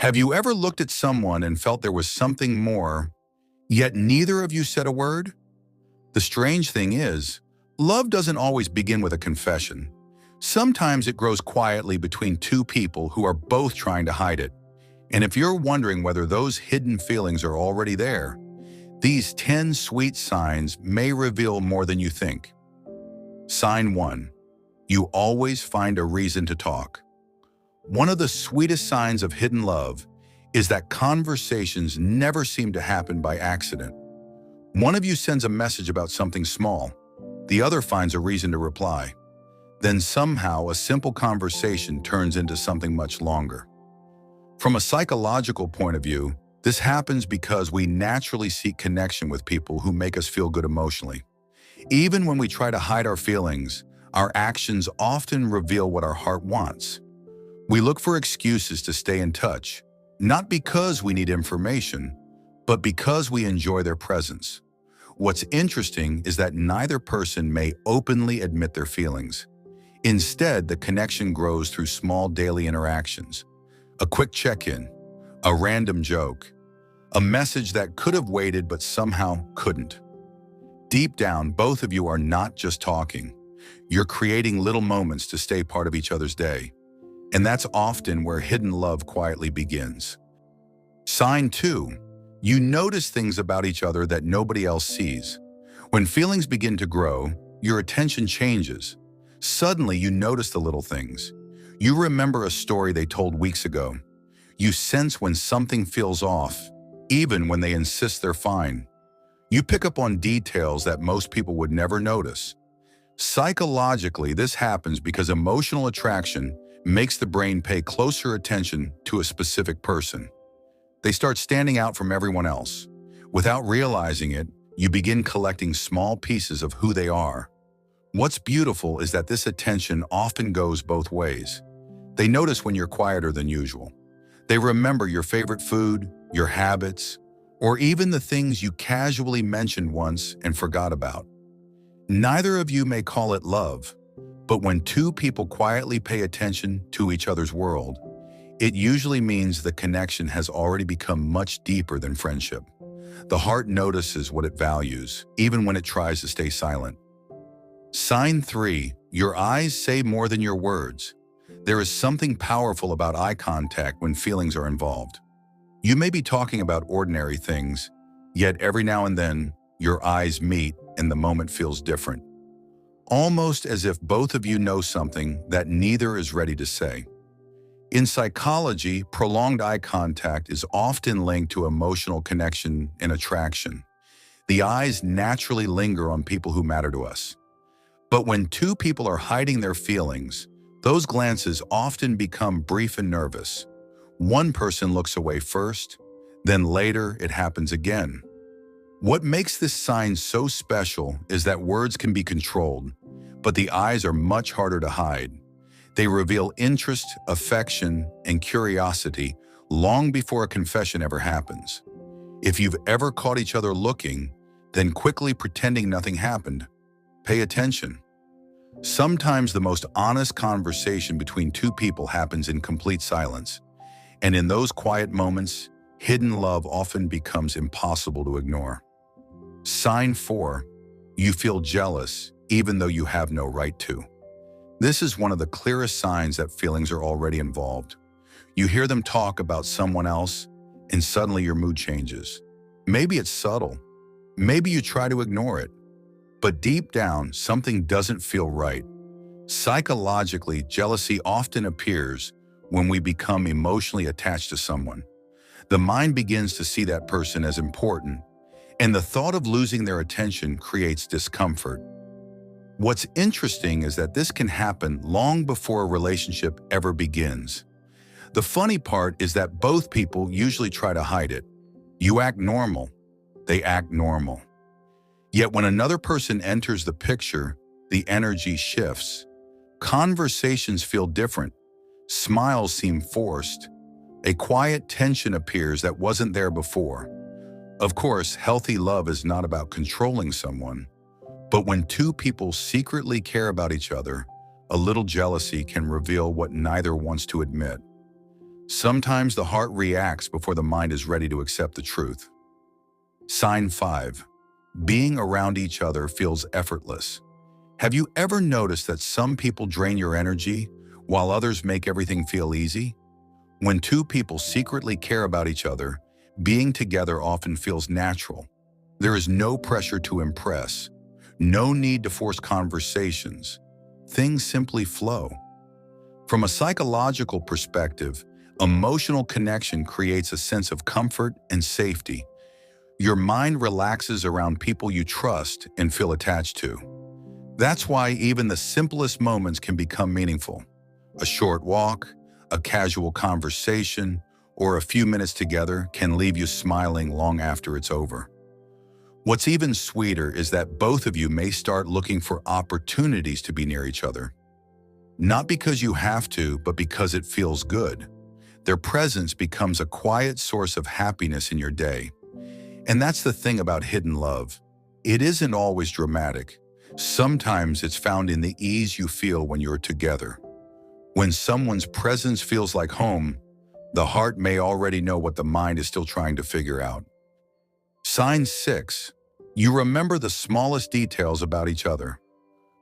Have you ever looked at someone and felt there was something more, yet neither of you said a word? The strange thing is, love doesn't always begin with a confession. Sometimes it grows quietly between two people who are both trying to hide it. And if you're wondering whether those hidden feelings are already there, these 10 sweet signs may reveal more than you think. Sign 1. You always find a reason to talk. One of the sweetest signs of hidden love is that conversations never seem to happen by accident. One of you sends a message about something small. The other finds a reason to reply. Then somehow a simple conversation turns into something much longer. From a psychological point of view, this happens because we naturally seek connection with people who make us feel good emotionally. Even when we try to hide our feelings, our actions often reveal what our heart wants. We look for excuses to stay in touch, not because we need information, but because we enjoy their presence. What's interesting is that neither person may openly admit their feelings. Instead, the connection grows through small daily interactions. A quick check-in, a random joke, a message that could have waited but somehow couldn't. Deep down, both of you are not just talking. You're creating little moments to stay part of each other's day. And that's often where hidden love quietly begins. Sign 2. You notice things about each other that nobody else sees. When feelings begin to grow, your attention changes. Suddenly, you notice the little things. You remember a story they told weeks ago. You sense when something feels off, even when they insist they're fine. You pick up on details that most people would never notice. Psychologically, this happens because emotional attraction makes the brain pay closer attention to a specific person. They start standing out from everyone else. Without realizing it, you begin collecting small pieces of who they are. What's beautiful is that this attention often goes both ways. They notice when you're quieter than usual. They remember your favorite food, your habits, or even the things you casually mentioned once and forgot about. Neither of you may call it love, but when two people quietly pay attention to each other's world, it usually means the connection has already become much deeper than friendship. The heart notices what it values, even when it tries to stay silent. Sign 3. Your eyes say more than your words. There is something powerful about eye contact when feelings are involved. You may be talking about ordinary things, yet every now and then, your eyes meet and the moment feels different. Almost as if both of you know something that neither is ready to say. In psychology, prolonged eye contact is often linked to emotional connection and attraction. The eyes naturally linger on people who matter to us. But when two people are hiding their feelings, those glances often become brief and nervous. One person looks away first, then later it happens again. What makes this sign so special is that words can be controlled, but the eyes are much harder to hide. They reveal interest, affection, and curiosity long before a confession ever happens. If you've ever caught each other looking, then quickly pretending nothing happened, pay attention. Sometimes the most honest conversation between two people happens in complete silence. And in those quiet moments, hidden love often becomes impossible to ignore. Sign 4. You feel jealous, even though you have no right to. This is one of the clearest signs that feelings are already involved. You hear them talk about someone else, and suddenly your mood changes. Maybe it's subtle. Maybe you try to ignore it. But deep down, something doesn't feel right. Psychologically, jealousy often appears when we become emotionally attached to someone. The mind begins to see that person as important, and the thought of losing their attention creates discomfort. What's interesting is that this can happen long before a relationship ever begins. The funny part is that both people usually try to hide it. You act normal, they act normal. Yet when another person enters the picture, the energy shifts. Conversations feel different. Smiles seem forced. A quiet tension appears that wasn't there before. Of course, healthy love is not about controlling someone. But when two people secretly care about each other, a little jealousy can reveal what neither wants to admit. Sometimes the heart reacts before the mind is ready to accept the truth. Sign 5. Being around each other feels effortless. Have you ever noticed that some people drain your energy while others make everything feel easy? When two people secretly care about each other, being together often feels natural. There is no pressure to impress, no need to force conversations. Things simply flow. From a psychological perspective, emotional connection creates a sense of comfort and safety. Your mind relaxes around people you trust and feel attached to. That's why even the simplest moments can become meaningful. A short walk, a casual conversation, or a few minutes together can leave you smiling long after it's over. What's even sweeter is that both of you may start looking for opportunities to be near each other. Not because you have to, but because it feels good. Their presence becomes a quiet source of happiness in your day. And that's the thing about hidden love. It isn't always dramatic. Sometimes it's found in the ease you feel when you're together. When someone's presence feels like home, the heart may already know what the mind is still trying to figure out. Sign 6. You remember the smallest details about each other.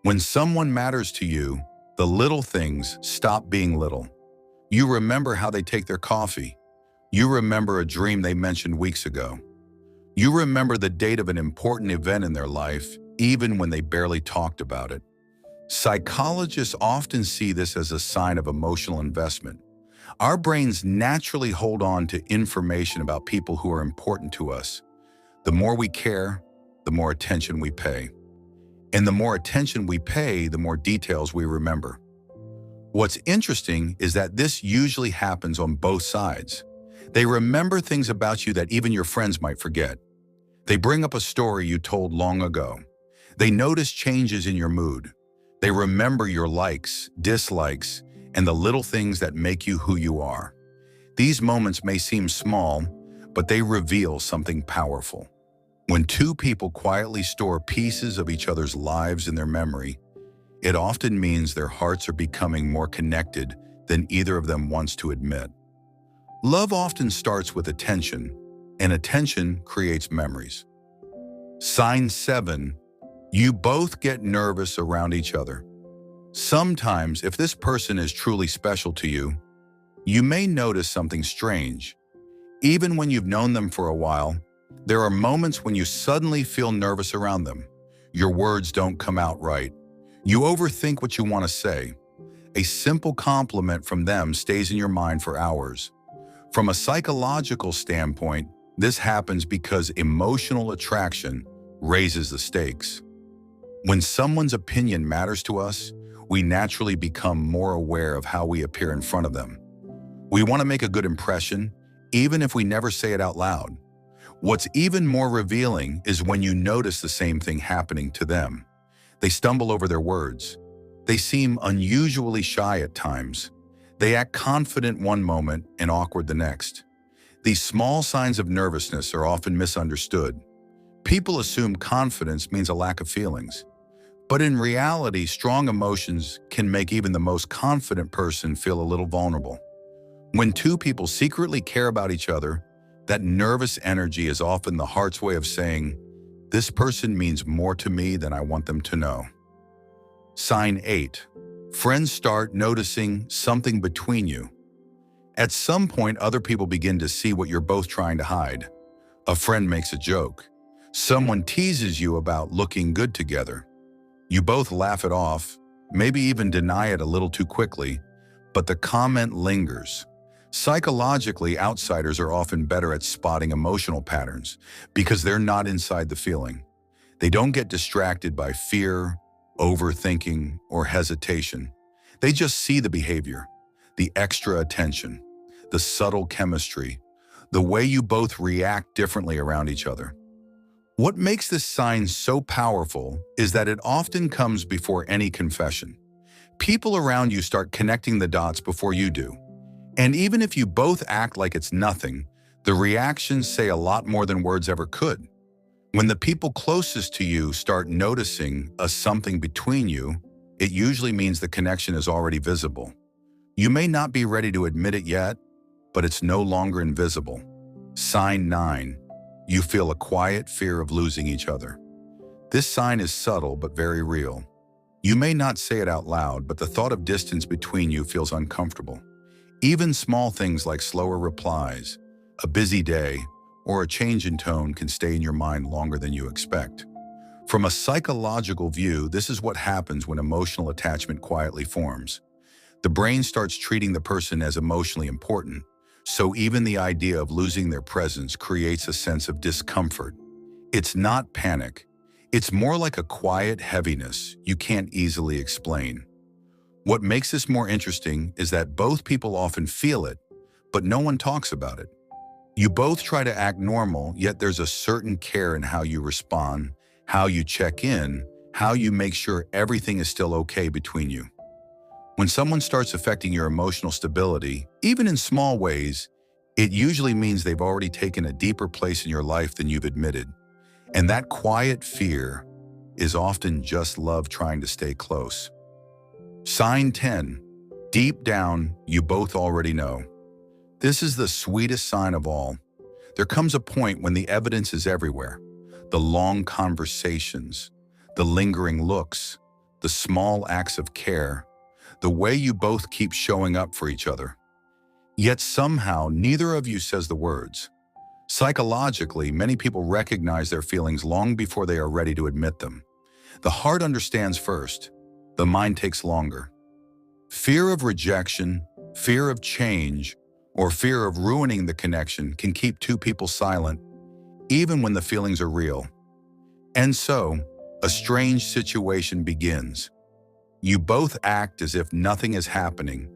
When someone matters to you, the little things stop being little. You remember how they take their coffee. You remember a dream they mentioned weeks ago. You remember the date of an important event in their life, even when they barely talked about it. Psychologists often see this as a sign of emotional investment. Our brains naturally hold on to information about people who are important to us. The more we care, the more attention we pay. And the more attention we pay, the more details we remember. What's interesting is that this usually happens on both sides. They remember things about you that even your friends might forget. They bring up a story you told long ago. They notice changes in your mood. They remember your likes, dislikes, and the little things that make you who you are. These moments may seem small, but they reveal something powerful. When two people quietly store pieces of each other's lives in their memory, it often means their hearts are becoming more connected than either of them wants to admit. Love often starts with attention, and attention creates memories. Sign 7. You both get nervous around each other. Sometimes, if this person is truly special to you, you may notice something strange. Even when you've known them for a while, there are moments when you suddenly feel nervous around them. Your words don't come out right. You overthink what you want to say. A simple compliment from them stays in your mind for hours. From a psychological standpoint, this happens because emotional attraction raises the stakes. When someone's opinion matters to us, we naturally become more aware of how we appear in front of them. We want to make a good impression, even if we never say it out loud. What's even more revealing is when you notice the same thing happening to them. They stumble over their words. They seem unusually shy at times. They act confident one moment and awkward the next. These small signs of nervousness are often misunderstood. People assume confidence means a lack of feelings. But in reality, strong emotions can make even the most confident person feel a little vulnerable. When two people secretly care about each other, that nervous energy is often the heart's way of saying, "This person means more to me than I want them to know." Sign 8. Friends start noticing something between you. At some point, other people begin to see what you're both trying to hide. A friend makes a joke. Someone teases you about looking good together. You both laugh it off, maybe even deny it a little too quickly, but the comment lingers. Psychologically, outsiders are often better at spotting emotional patterns because they're not inside the feeling. They don't get distracted by fear, overthinking, or hesitation. They just see the behavior, the extra attention, the subtle chemistry, the way you both react differently around each other. What makes this sign so powerful is that it often comes before any confession. People around you start connecting the dots before you do. And even if you both act like it's nothing, the reactions say a lot more than words ever could. When the people closest to you start noticing a something between you, it usually means the connection is already visible. You may not be ready to admit it yet, but it's no longer invisible. Sign 9. You feel a quiet fear of losing each other. This sign is subtle but very real. You may not say it out loud, but the thought of distance between you feels uncomfortable. Even small things like slower replies, a busy day, or a change in tone can stay in your mind longer than you expect. From a psychological view, this is what happens when emotional attachment quietly forms. The brain starts treating the person as emotionally important, so even the idea of losing their presence creates a sense of discomfort. It's not panic. It's more like a quiet heaviness you can't easily explain. What makes this more interesting is that both people often feel it, but no one talks about it. You both try to act normal, yet there's a certain care in how you respond, how you check in, how you make sure everything is still okay between you. When someone starts affecting your emotional stability, even in small ways, it usually means they've already taken a deeper place in your life than you've admitted. And that quiet fear is often just love trying to stay close. Sign 10. Deep down, you both already know. This is the sweetest sign of all. There comes a point when the evidence is everywhere. The long conversations, the lingering looks, the small acts of care, the way you both keep showing up for each other. Yet somehow, neither of you says the words. Psychologically, many people recognize their feelings long before they are ready to admit them. The heart understands first. The mind takes longer. Fear of rejection, fear of change, or fear of ruining the connection can keep two people silent, even when the feelings are real. And so, a strange situation begins. You both act as if nothing is happening,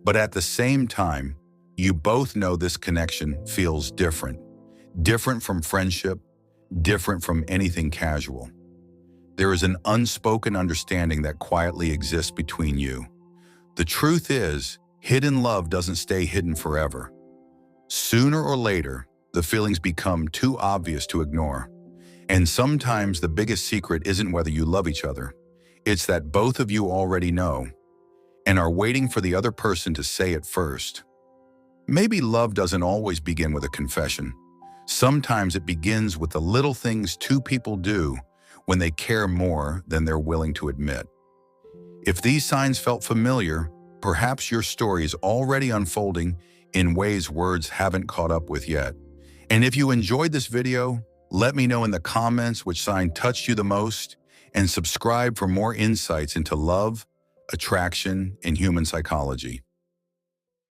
but at the same time, you both know this connection feels different. Different from friendship, different from anything casual. There is an unspoken understanding that quietly exists between you. The truth is, hidden love doesn't stay hidden forever. Sooner or later, the feelings become too obvious to ignore. And sometimes the biggest secret isn't whether you love each other. It's that both of you already know and are waiting for the other person to say it first. Maybe love doesn't always begin with a confession. Sometimes it begins with the little things two people do when they care more than they're willing to admit. If these signs felt familiar, perhaps your story is already unfolding in ways words haven't caught up with yet. And if you enjoyed this video, let me know in the comments which sign touched you the most, and subscribe for more insights into love, attraction, and human psychology.